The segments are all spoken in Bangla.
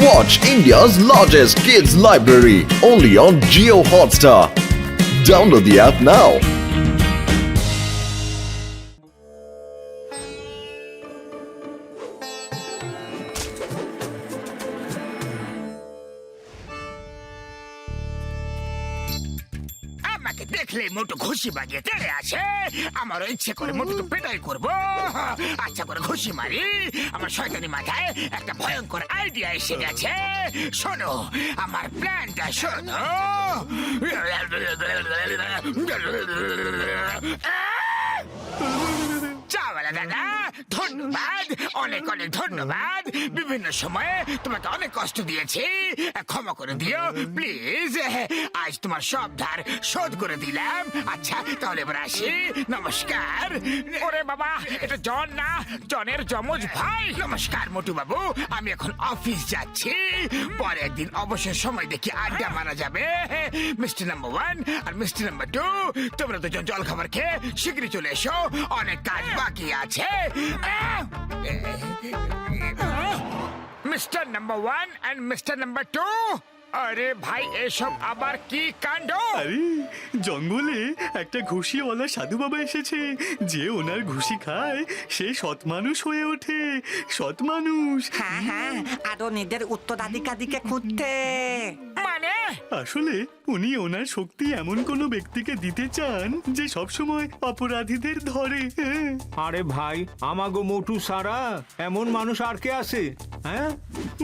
Watch India's largest kids library only on Jio Hotstar. Download the app now. আমাকে দেখলে মোটু ঘুষি বাগিয়ে তেড়ে আসে, আমারও ইচ্ছে করে মোটুকে পেটাই করবো, আচ্ছা করে ঘুষি মারি। আমার শয়তানি মাথায় একটা ভয়ঙ্কর আইডিয়া এসে গেছে। শোনো, আমার প্ল্যানটা শোনো। চাওয়ালা দাদা, ধন্যবাদ, অনেক অনেক ধন্যবাদ। বিভিন্ন সময়ে তোমাকে অনেক কষ্ট দিয়েছি, ক্ষমা করে দিও প্লিজ। আজ তোমার সব ধার শোধ করে দিলাম। আচ্ছা তাহলে এবার আসি, নমস্কার। ওরে বাবা, এটা জন না, জনের যমজ ভাই। নমস্কার মোটু বাবু, আমি এখন অফিস যাচ্ছি, পরে একদিন অবসর সময় দেখি আড্ডা মারা যাবে। মিস্টার নাম্বার 1 আর মিস্টার নাম্বার 2, তোমরা দুজন জল খাবার খেয়ে শীঘ্রই চলে এসো, অনেক কাজ বাকি আছে। Mister number 1 and mister number 2, আরে ভাই এসব আবার কি কাণ্ড? আরে জঙ্গলে একটা ঘুষিওয়ালা সাধু বাবা এসেছে, যে ওনার ঘুষি খায় সে সৎ মানুষ হয়ে ওঠে। সৎ মানুষ হ্যাঁ হ্যাঁ, আরো নিজের উত্তরাধিকারীকে খুঁজতে। মানে আসলে উনি ওনার শক্তি এমন কোনো ব্যক্তিকে দিতে চান যে সবসময় অপরাধীদের ধরে। হ্যাঁ। আরে ভাই, আমাগো মোটু সারা এমন মানুষ আর কে আছে? হ্যাঁ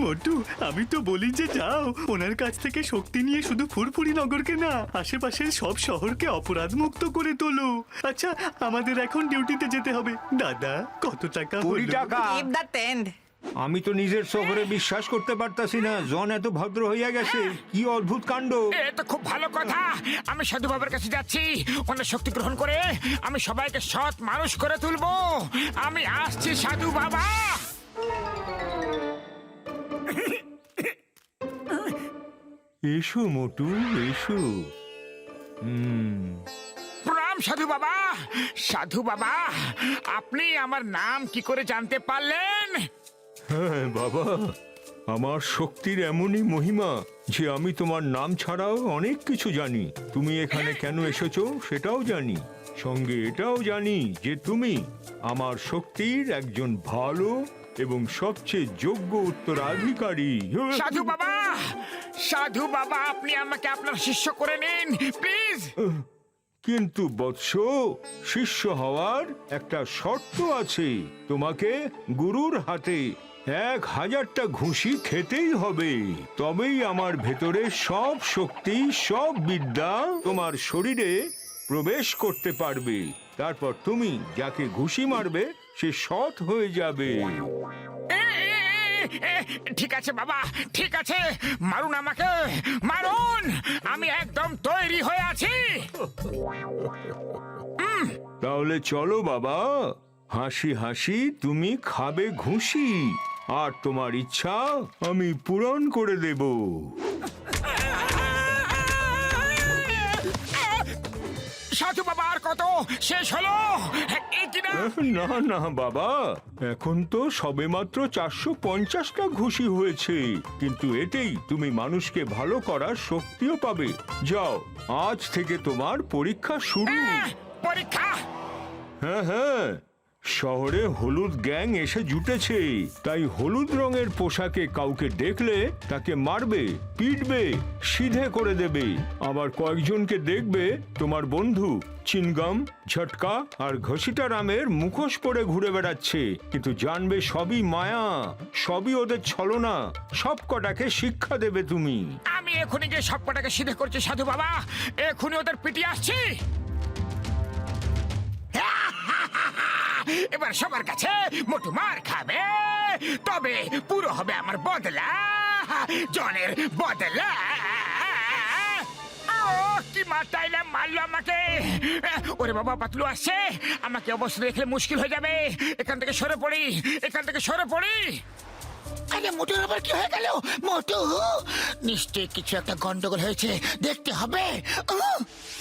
মোটু, আমি তো বলি যে যাও ওনার কাছ থেকে শক্তি নিয়ে শুধু ফুরফুরি নগরকে না, আশেপাশের সব শহরকে অপরাধ মুক্ত করে তোলো। আচ্ছা, আমাদের এখন ডিউটিতে যেতে হবে। দাদা, কত টাকা 20 হলো? টাকা। Keep the tent. আমি তো নিজের শহরে বিশ্বাস করতে পারতাছি না, জন এত ভদ্র হইয়া গেছে। কি অদ্ভুত কাণ্ড! এ তো খুব ভালো কথা। আমি সাধু বাবার কাছে যাচ্ছি, ওনার শক্তি গ্রহণ করে আমি সবাইকে সৎ মানুষ করে তুলবো। আমি আসছি সাধু বাবা। এসো মোটু, এসো। প্রণাম সাধু বাবা। সাধু বাবা, আপনি আমার নাম কি করে জানতে পারলেন? হ্যাঁ বাবা, আমার শক্তির এমনই মহিমা যে আমি তোমার নাম ছাড়াও অনেক কিছু জানি। তুমি এখানে কেন এসেছো সেটাও জানি, সঙ্গে এটাও জানি যে তুমি আমার শক্তির একজন ভালো এবং সবচেয়ে যোগ্য উত্তরাধিকারী। সাধু বাবা, সাধু বাবা, আপনি আমাকে আপনার শিষ্য করে নিন প্লিজ। কিন্তু বৎস, শিষ্য হওয়ার একটা শর্ত আছে। তোমাকে গুরুর হাতে 1000টা ঘুষি খেতেই হবে, তবেই আমার ভেতরে সব শক্তি, সব বিদ্যা তোমার শরীরে প্রবেশ করতে পারবে। তারপর তুমি যাকে ঘুষি মারবে সে সৎ হয়ে যাবে। ঠিক আছে বাবা, ঠিক আছে, মারুন আমাকে, মারুন, আমি একদম তৈরি হয়ে আছি। তাহলে চলো বাবা, হাসি হাসি তুমি খাবে ঘুষি, আর তোমার ইচ্ছা আমি পূরণ করে দেব। সাধু বাবা, আর কত? শেষ হলো? এ কি না? না না বাবা, এখন তো সবেমাত্র 450টা ঘুষি হয়েছে, কিন্তু এতেই তুমি মানুষকে ভালো করার শক্তিও পাবে। যাও, আজ থেকে তোমার পরীক্ষা শুরু। পরীক্ষা? হ্যাঁ হ্যাঁ, শহরে হলুদ গ্যাং এসে জুটেছে, তাই হলুদ রঙের পোশাকে কাউকে দেখলে তাকে মারবে, পিটবে, সিধে করে দেবে। আবার কয়েকজনকে দেখবে তোমার বন্ধু চিনগাম, ঝটকা আর ঘষিটা রামের মুখোশ পরে ঘুরে বেড়াচ্ছে, কিন্তু জানবে সবই মায়া, সবই ওদের ছলনা। সব কটাকে শিক্ষা দেবে তুমি। আমি এখনই গিয়ে সব কটাকে সিধে করছি সাধু বাবা, এখনই ওদের পিটিয়ে আসছি। এবার সবার কাছে মোটু মার খাবে, তবে পুরো হবে আমার বদলা, জনের বদলা। কি মারতাইলাম, মারলো আমাকে। ওরে বাবা, পাতলু আসছে, আমাকে অবস্থা দেখলে মুশকিল হয়ে যাবে। এখান থেকে সরে পড়ি, এখান থেকে সরে পড়ি। আরে মোটুর আবার কি হয়ে গেল? মোটু, নিশ্চয়ই কিছু একটা গন্ডগোল হয়েছে, দেখতে হবে।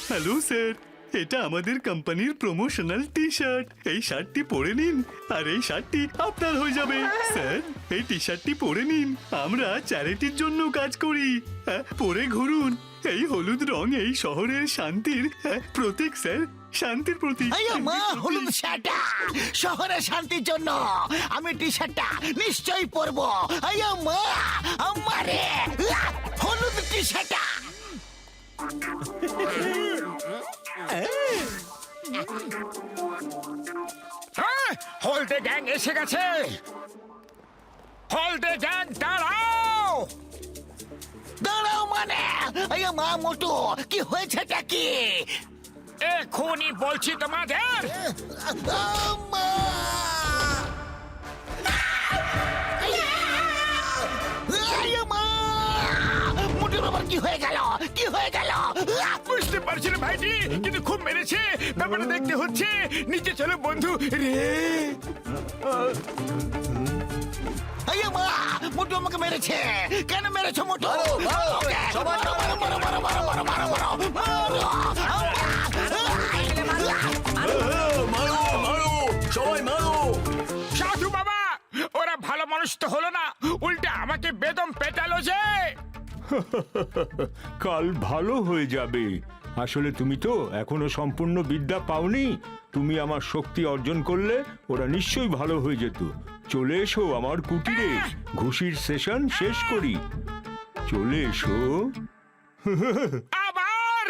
হ্যালো স্যার, এটা আমাদের কোম্পানির প্রমোশনাল টি শার্ট। এই শার্টটি পরে নিন আর এই শার্টটি আপনার হয়ে যাবে। স্যার, এই টি শার্টটি পরে নিন। আমরা চ্যারিটির জন্য কাজ করি। পরে ঘুরুন। এই হলুদ রং এই শহরের শান্তির প্রতীক স্যার, শান্তির প্রতীক। আইয়া মা, হলুদ শার্টটা শহরের শান্তির জন্য। আমি টি শার্টটা নিশ্চয়ই পরবো। আইয়া মা, আমারে হলুদ টি শার্টটা। হলদে গ্যাং এসে গেছে। হলদে গ্যাং দাঁড়াও। দাঁড়াও মানে? আইয়া মা মোটু, কি হয়েছেটা কি? এখনই বলছি তোমাদের। মোটুর আবার কি হয়ে গেল? কি হয়ে গেল? বুঝতে পারছি না ভাইজি, কিন্তু খুব মেরেছে। ব্যাপারটা দেখতে হচ্ছে। নিচে চলো বন্ধু রে। আইয়া মা, মোটু আমাকে মেরেছে। কেন মেরেছো মোটু? সাধু বাবা, ওরা ভালো মানুষ তো হলো না, উল্টে আমাকে বেদম পেটালো যে। কাল ভালো হয়ে যাবে। আসলে তুমি তো এখনো সম্পূর্ণ বিদ্যা পাওনি। তুমি আমার শক্তি অর্জন করলে ওরা নিশ্চয়ই ভালো হয়ে যেত। চলে এসো আমার কুটিরে, ঘুষির সেশন শেষ করি। চলে এসো। আবার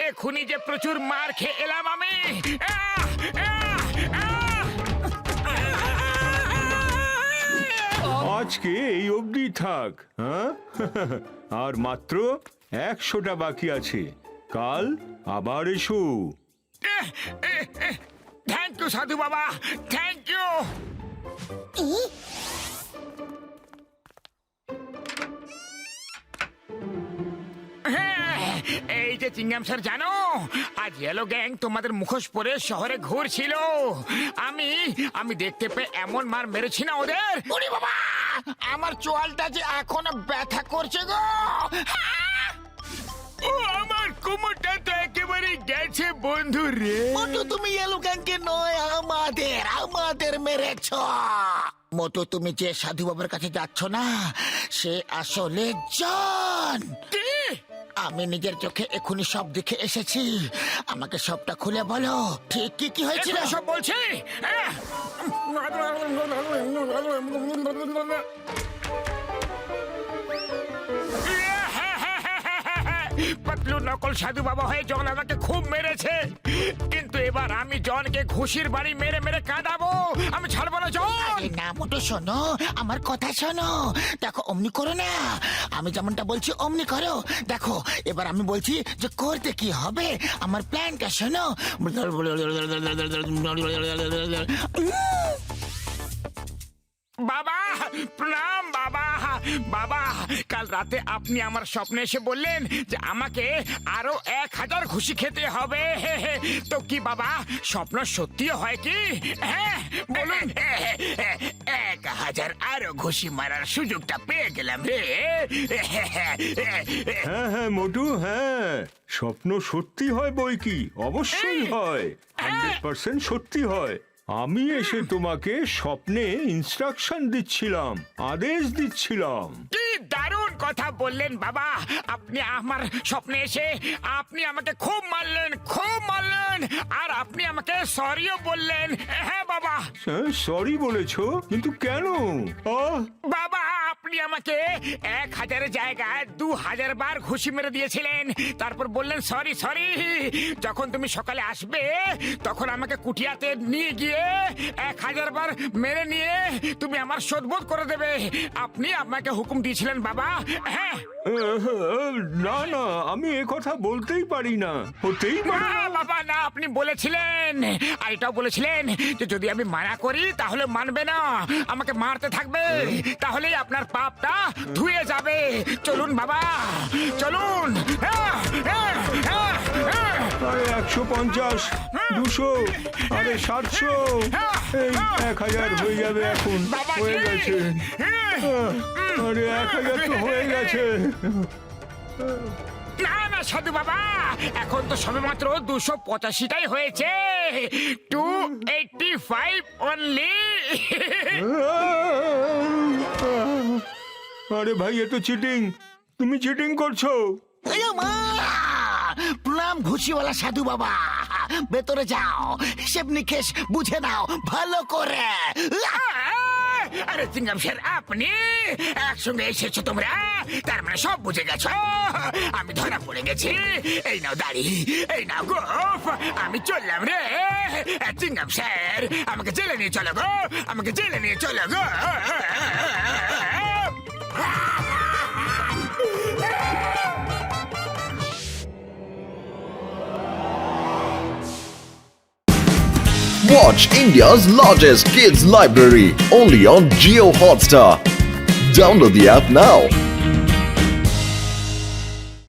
এখনই যে প্রচুর মার খেয়ে এলাম আমি। আজকে এই অবধি থাক। হ্যাঁ, আর মাত্র 100টা বাকি আছে। কাল আবার এসো। থ্যাংক ইউ সাধু বাবা, থ্যাংক ইউ। এই যে চিংগাম স্যার, জানো আজ ইয়েলো গ্যাং তোমাদের মুখোশ পরে শহরে ঘুরছিল। আমি দেখতে পেয়ে এমন মার মেরেছি না ওদের। ওরে বাবা, আমার চোয়ালটা যে এখনো ব্যথা করছে গো। ও আমার কোমরটা তো একেবারে গেছে বন্ধু রে। মোটু, তুমি ইয়েলো গ্যাংকে নয়, আমাদের মেরেছ। মোটু, তুমি যে সাধু বাবার কাছে যাচ্ছ না, সে আসলে জন। আমি নিজের চোখে এখনই সব দেখে এসেছি। আমাকে সবটা খুলে বলো, ঠিক কি কি হয়েছিল? সব বলছি। পাতলু নকল সাধু বাবা হয়ে জন আমাকে খুব মেরেছে, কিন্তু এবার আমি জনকে ঘুষির বাড়ি মেরে মেরে কাঁদাবো। আমি ছাড়বো না জন। না মোটু, শোনো আমার কথা শোনো। দেখো, অমনি করো না। আমি যেমনটা বলছি অমনি করো। দেখো, এবার আমি বলছি যে করতে কি হবে। আমার প্ল্যানটা শোনো। বাবা প্রণাম। বাবা, কাল রাতে আপনি আমার স্বপ্নে এসে বললেন যে আমাকে আরো 1000 ঘুষি খেতে হবে। তো কি বাবা, স্বপ্ন সত্যি হয় কি? হ্যাঁ বলুন। 1000 আরো ঘুষি মারার সুযোগটা পেয়ে গেলাম রে। হ্যাঁ মোটু, হ্যাঁ, স্বপ্ন সত্যি হয় বই কি, অবশ্যই হয়। 100% সত্যি হয়। আমি এসে তোমাকে স্বপ্নে ইনস্ট্রাকশন দিচ্ছিলাম, আদেশ দিচ্ছিলাম। কি দারুণ কথা বললেন বাবা। আপনি আমার স্বপ্নে এসে আপনি আমাকে খুব মারলেন। আর আপনি আমাকে সরিও বললেন। হ্যাঁ বাবা। সরি বলেছো, কিন্তু কেন? বাবা, আপনি আমাকে 1000 জায়গায় 2000 বার ঘুষি মেরে দিয়েছিলেন। তারপর বললেন সরি। যখন তুমি সকালে আসবে তখন আমাকে কুটিয়াতে নিয়ে গিয়ে 1000 বার মেরে নিয়ে তুমি আমার শোধবোধ করে দেবে। আপনি আমাকে হুকুম দিয়েছিলেন বাবা। হ্যাঁ। না, আমি এ কথা বলতেই পারি না, হতেই পারে না। বাবা না, আপনি বলেছিলেন। আর এটাও বলেছিলেন যে যদি আমি মানা করি তাহলে মানবে না, আমাকে মারতে থাকবে, তাহলেই আপনার পাপটা ধুয়ে যাবে। চলুন বাবা, চলুন। আরে 150, 200, আরে 700, এই 1000 হয়ে যাবে এখন। হয়ে গেছে। আরে 1000 তো হয়ে গেছে। না না সাধু বাবা, এখন তো সবে মাত্র 285টাই হয়েছে। 285 অনলি। আরে ভাই, এ তো চিটিং। তুমি চিটিং করছো। প্রণাম ঘুষিওয়ালা সাধু বাবা, ভেতরে যাও, হিসেব নিকেশ বুঝে নাও ভালো করে। আরে চিংগাম স্যার, আপনি একসঙ্গে এসেছো তোমরা, তার মানে সব বুঝে গেছো। আমি ধরা পড়ে গেছি। এই নাও দাড়ি, এই নাও গোফ, আমি চললাম রে। চিংগাম স্যার, আমাকে জেলে নিয়ে চলো গো, আমাকে জেলে নিয়ে চলো গো। Watch India's largest kids library only on Geo Hotstar. Download the app now.